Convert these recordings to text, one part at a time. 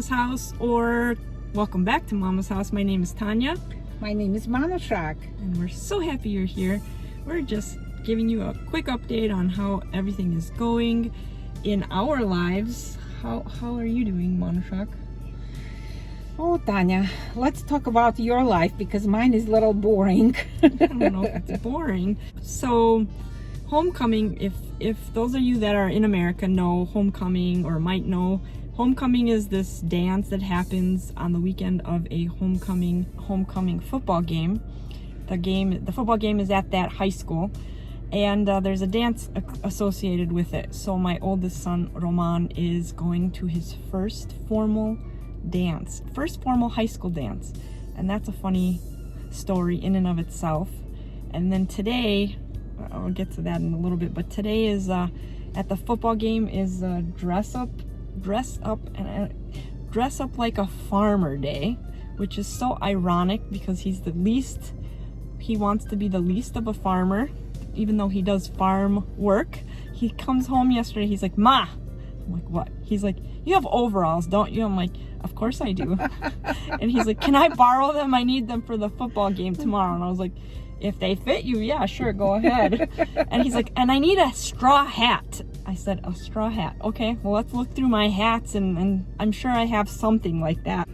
Mama's House, or welcome back to Mama's House. My name is Tanya. My name is Manushak. And we're so happy you're here. We're just giving you a quick update on how everything is going in our lives. How are you doing, Manushak? Oh, Tanya, let's talk about your life because mine is a little boring. I don't know if it's boring. So, homecoming, if those of you that are in America know homecoming or might know, homecoming is this dance that happens on the weekend of a homecoming football game. The football game is at that high school, and there's a dance associated with it. So my oldest son, Roman, is going to his first formal high school dance, and that's a funny story in and of itself. And then today, I'll get to that in a little bit, but today is at the football game is dress up like a farmer day, which is so ironic because he wants to be the least of a farmer, even though he does farm work. He comes home yesterday, he's like, "Ma," I'm like, "What?" He's like, "You have overalls, don't you?" I'm like, "Of course I do." And he's like, "Can I borrow them? I need them for the football game tomorrow." And I was like, "If they fit you, yeah, sure, go ahead." And he's like, "And I need a straw hat." I said, "A straw hat. Okay, well, let's look through my hats, and I'm sure I have something like that."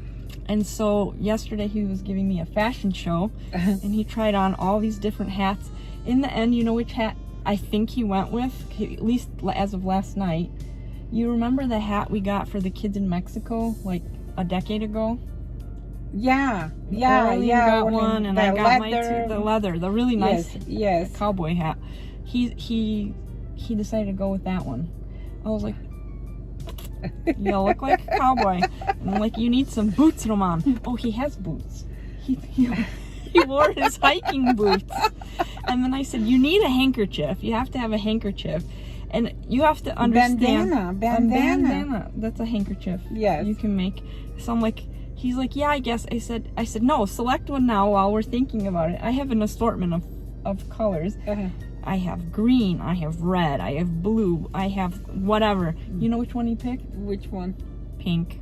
And so yesterday he was giving me a fashion show, and he tried on all these different hats. In the end, you know which hat I think he went with, at least as of last night? You remember the hat we got for the kids in Mexico like a decade ago? Yeah. Got one, and I got mine too. The leather, the really nice yes. cowboy hat. He decided to go with that one. I was like, "You look like a cowboy." And I'm like, "You need some boots, Roman." Oh, he has boots. He wore his hiking boots. And then I said, "You need a handkerchief. You have to have a handkerchief. And you have to understand." Bandana. That's a handkerchief. Yes. You can make. So I'm like, he's like, "Yeah, I guess." I said, "No, select one now while we're thinking about it." I have an assortment of colors. I have green, I have red, I have blue, I have whatever. You know which one he picked? Which one? Pink.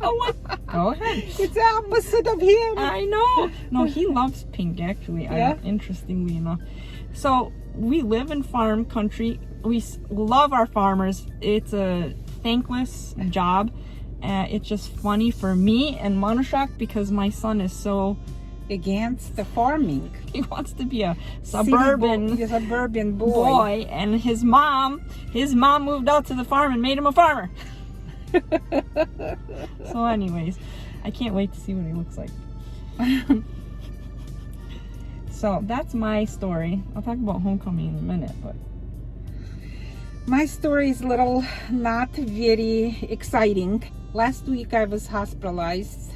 Oh my, go ahead. It's the opposite of him. I know. No, he loves pink, actually. Yeah? Interestingly enough. So we live in farm country. We love our farmers. It's a thankless job. It's just funny for me and Manushak because my son is so against the farming. He wants to be a suburban boy. And his mom moved out to the farm and made him a farmer. So anyways, I can't wait to see what he looks like. So that's my story. I'll talk about homecoming in a minute, but my story is a little not very exciting. Last week I was hospitalized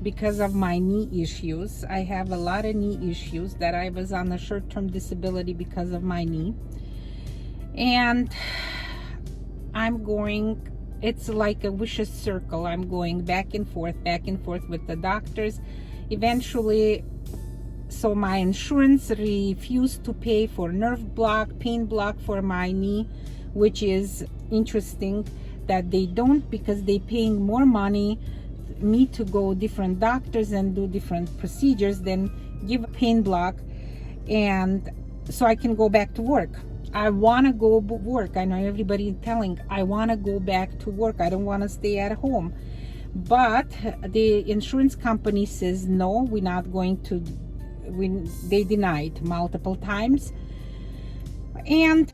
because of my knee issues. I have a lot of knee issues that I was on a short-term disability because of my knee. And it's like a vicious circle. I'm going back and forth with the doctors. Eventually, so my insurance refused to pay for pain block for my knee, which is interesting that they don't, because they're paying more money me to go different doctors and do different procedures than give a pain block, and so I can go back to work. I want to go work. I know everybody telling I want to go back to work. I don't want to stay at home, but the insurance company says no, we're not going to. They denied multiple times, and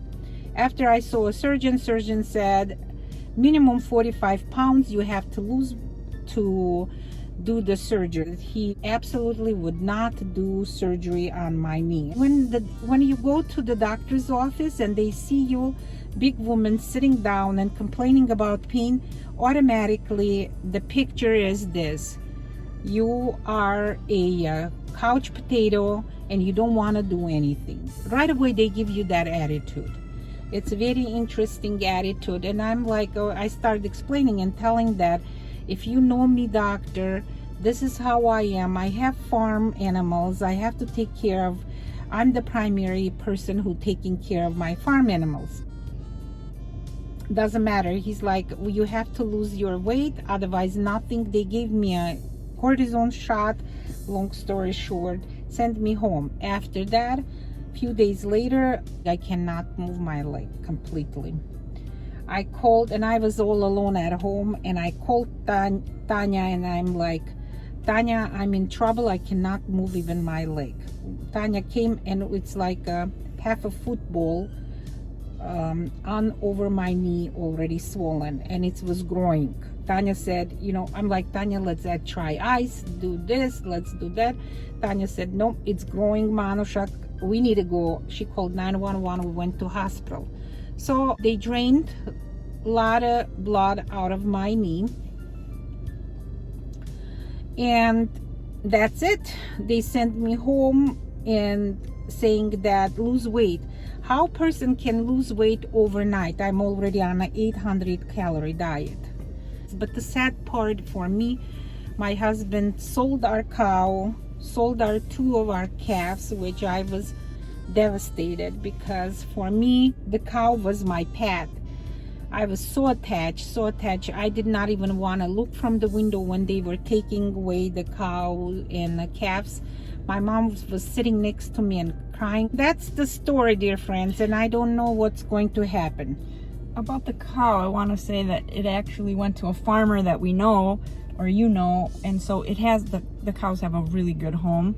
after I saw a surgeon said minimum 45 pounds you have to lose to do the surgery. He absolutely would not do surgery on my knee. When you go to the doctor's office and they see you, big woman sitting down and complaining about pain, automatically the picture is this: you are a couch potato and you don't want to do anything. Right away they give you that attitude. It's a very interesting attitude, and I'm like, I started explaining and telling that if you know me, doctor, this is how I am. I have farm animals. I have to take care of. I'm the primary person who taking care of my farm animals. Doesn't matter. He's like, well, you have to lose your weight, otherwise nothing. They gave me a cortisone shot. Long story short, sent me home. After that, few days later, I cannot move my leg completely. I called, and I was all alone at home, and I called Tanya, and I'm like, Tanya, I'm in trouble. I cannot move even my leg. Tanya came, and it's like half a football on over my knee, already swollen, and it was growing. Tanya said, you know, I'm like, Tanya, let's try ice, do this, let's do that. Tanya said, no, it's growing, Manushak, we need to go. She called 911. We went to hospital. So they drained a lot of blood out of my knee, and that's it. They sent me home and saying that lose weight. How person can lose weight overnight? I'm already on an 800 calorie diet. But the sad part for me, my husband sold our cow, sold our 2 of our calves, which I was devastated, because for me the cow was my pet. I was so attached. I did not even want to look from the window when they were taking away the cow and the calves. My mom was sitting next to me and crying. That's the story, dear friends, and I don't know what's going to happen. About the cow, I want to say that it actually went to a farmer that we know, or you know, and so it has, the cows have a really good home.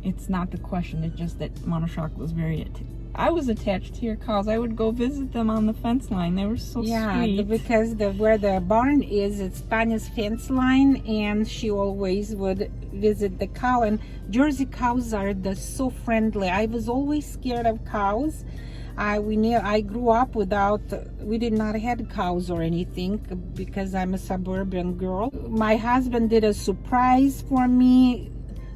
It's not the question, it's just that Manushak was I was attached to your cows. I would go visit them on the fence line. They were so sweet. Because where the barn is, it's Tanya's fence line, and she always would visit the cow. And Jersey cows are so friendly. I was always scared of cows. I grew up we did not have cows or anything, because I'm a suburban girl. My husband did a surprise for me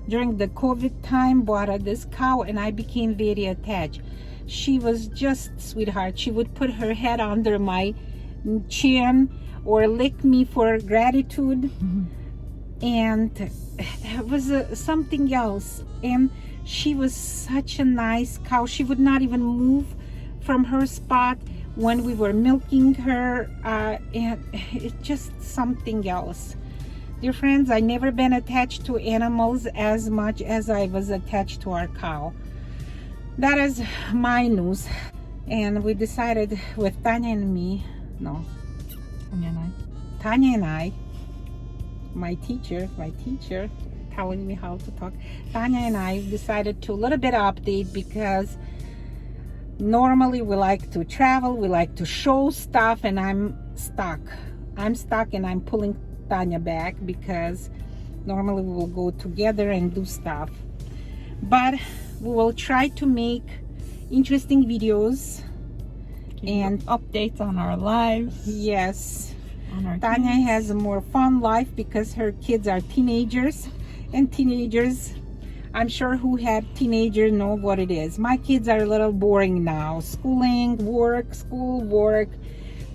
during the COVID time, bought this cow, and I became very attached. She was just sweetheart. She would put her head under my chin or lick me for gratitude. And it was something else. And she was such a nice cow. She would not even move from her spot when we were milking her, and it's just something else. Dear friends, I never been attached to animals as much as I was attached to our cow. That is my news. And we decided with Tanya and I, my teacher telling me how to talk. Tanya and I decided to a little bit update, because normally we like to travel, we like to show stuff, and I'm stuck and I'm pulling Tanya back, because normally we will go together and do stuff. But we will try to make interesting videos and updates on our lives. Yes. On our Tanya kids. has a more fun life because her kids are teenagers, and teenagers, I'm sure who had teenagers know what it is. My kids are a little boring now. Schooling, work, school, work.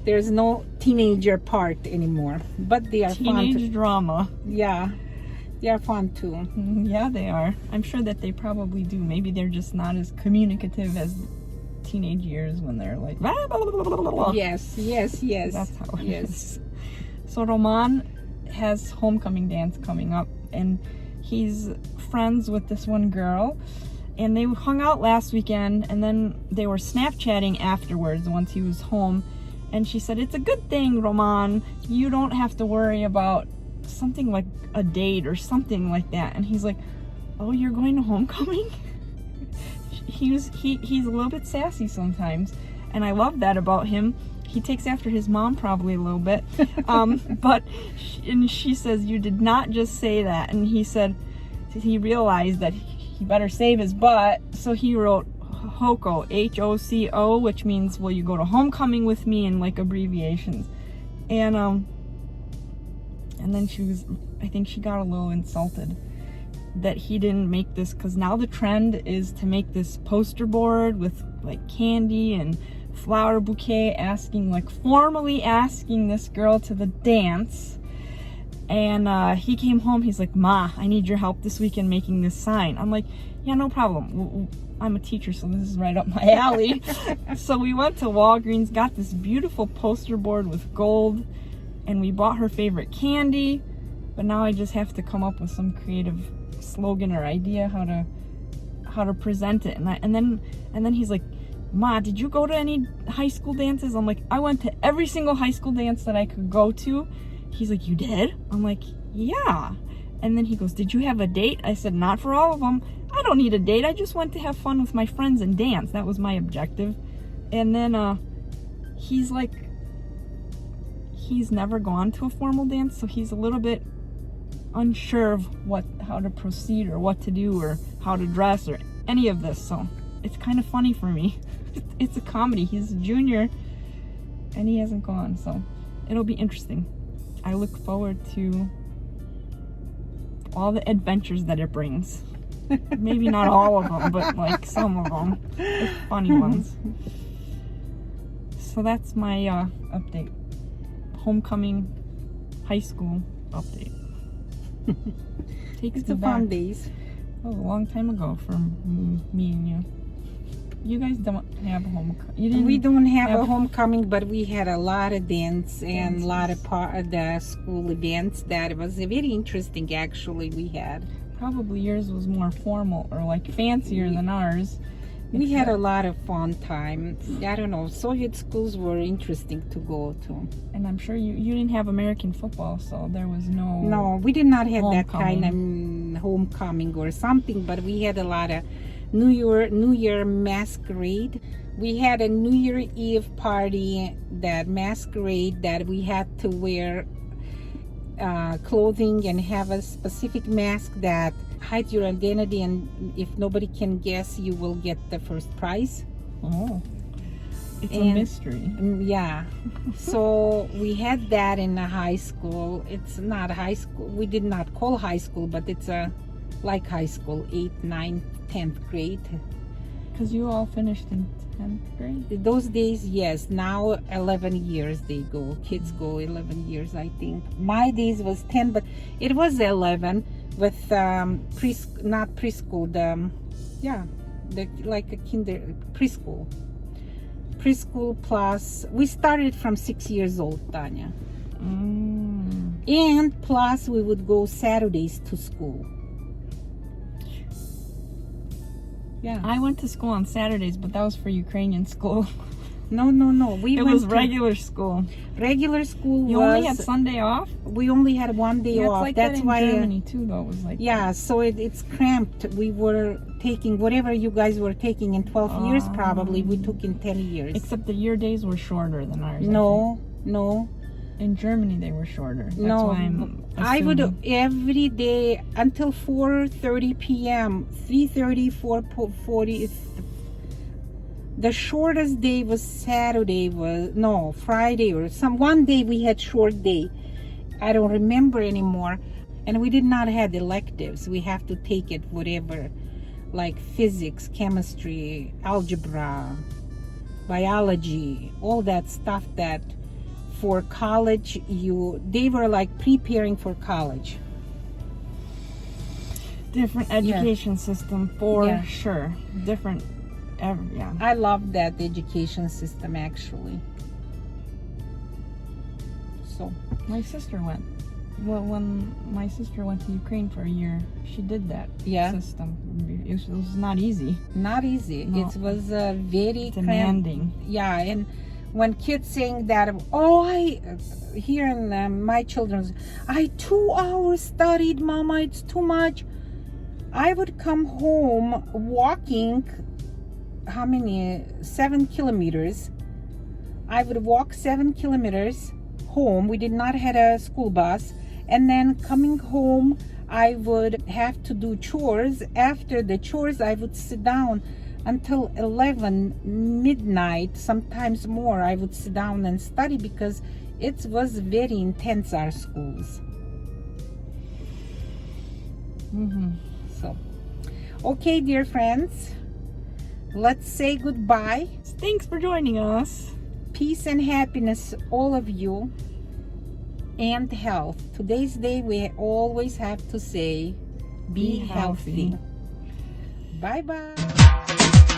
There's no teenager part anymore. But they are fun. Teenage drama. Yeah. They are fun too. Yeah, they are. I'm sure that they probably do. Maybe they're just not as communicative as teenage years when they're like, blah, blah, blah, blah, blah, blah. Yes. That's how it is. So Roman has homecoming dance coming up, and he's friends with this one girl, and they hung out last weekend, and then they were Snapchatting afterwards once he was home, and she said, it's a good thing, Roman, you don't have to worry about something like a date or something like that. And he's like, oh, you're going to homecoming? He's a little bit sassy sometimes, and I love that about him. He takes after his mom probably a little bit. But she says, you did not just say that. And he said he realized that he better save his butt, so he wrote HOCO, H-O-C-O, which means, will you go to homecoming with me, in like abbreviations. And then I think she got a little insulted that he didn't make this, because now the trend is to make this poster board with like candy and flower bouquet, formally asking this girl to the dance. And he came home, he's like, Ma, I need your help this weekend making this sign. I'm like, yeah, no problem. I'm a teacher, so this is right up my alley. So we went to Walgreens, got this beautiful poster board with gold, and we bought her favorite candy. But now I just have to come up with some creative slogan or idea how to present it. And then he's like, Ma, did you go to any high school dances? I'm like, I went to every single high school dance that I could go to. He's like, you did? I'm like, yeah. And then he goes, did you have a date? I said, not for all of them. I don't need a date. I just went to have fun with my friends and dance. That was my objective. And then he's like, he's never gone to a formal dance, so he's a little bit unsure of how to proceed or what to do or how to dress or any of this. So it's kind of funny for me. It's a comedy. He's a junior and he hasn't gone, so it'll be interesting. I look forward to all the adventures that it brings. Maybe not all of them, but like some of them, the funny ones. So that's my update. Homecoming high school update. It's the fun days. That was a long time ago for me and you. You guys don't have a homecoming. We don't have a homecoming, but we had a lot of dance and a lot of the school events. That was very interesting, actually. We had probably yours was more formal or like fancier than ours. We had a lot of fun time. I don't know. Soviet schools were interesting to go to. And I'm sure you didn't have American football, so there was no. No, we did not have homecoming. that kind of homecoming or something. But we had a lot of New Year masquerade. We had a New Year Eve party, that masquerade that we had to wear clothing and have a specific mask that hides your identity, and if nobody can guess, you will get the first prize. Oh, it's a mystery. Yeah. So we had that in a high school. It's not high school. We did not call high school, but it's like high school, 8th, 9th, 10th grade. Because you all finished in 10th grade? Those days, yes. Now 11 years they go. Kids go 11 years, I think. My days was 10, but it was 11 with not preschool, like a preschool plus. We started from 6 years old, Tanya. And plus we would go Saturdays to school. Yeah. I went to school on Saturdays, but that was for Ukrainian school. No. It was regular school. Regular school. You only had Sunday off? We only had one day off. Like That's that why in Germany too, though. It was like so it's cramped. We were taking whatever you guys were taking in 12 years, probably we took in 10 years. Except that your days were shorter than ours. No. In Germany, they were shorter. That's No, why I'm I would every day until 4:30 p.m., 3:30, 4:40. The shortest day was Friday or one day we had short day. I don't remember anymore. And we did not have electives. We have to take it whatever, like physics, chemistry, algebra, biology, all that stuff that for college they were like preparing for college. Different education system for sure. Different. I love that education system, actually. So my sister went. Well, when my sister went to Ukraine for a year, she did that system. It was not easy. Not easy. No. It was very demanding. And when kids saying that, here in my children's, I 2 hours studied, Mama, it's too much. I would come home walking. How many? 7 kilometers. I would walk 7 kilometers home. We did not have a school bus. And then coming home, I would have to do chores. After the chores, I would sit down until 11 midnight, sometimes more. I would sit down and study because it was very intense, our schools. So, okay, dear friends. Let's say goodbye. Thanks for joining us. Peace and happiness, all of you. and health. Today's day, we always have to say, be healthy. Bye-bye.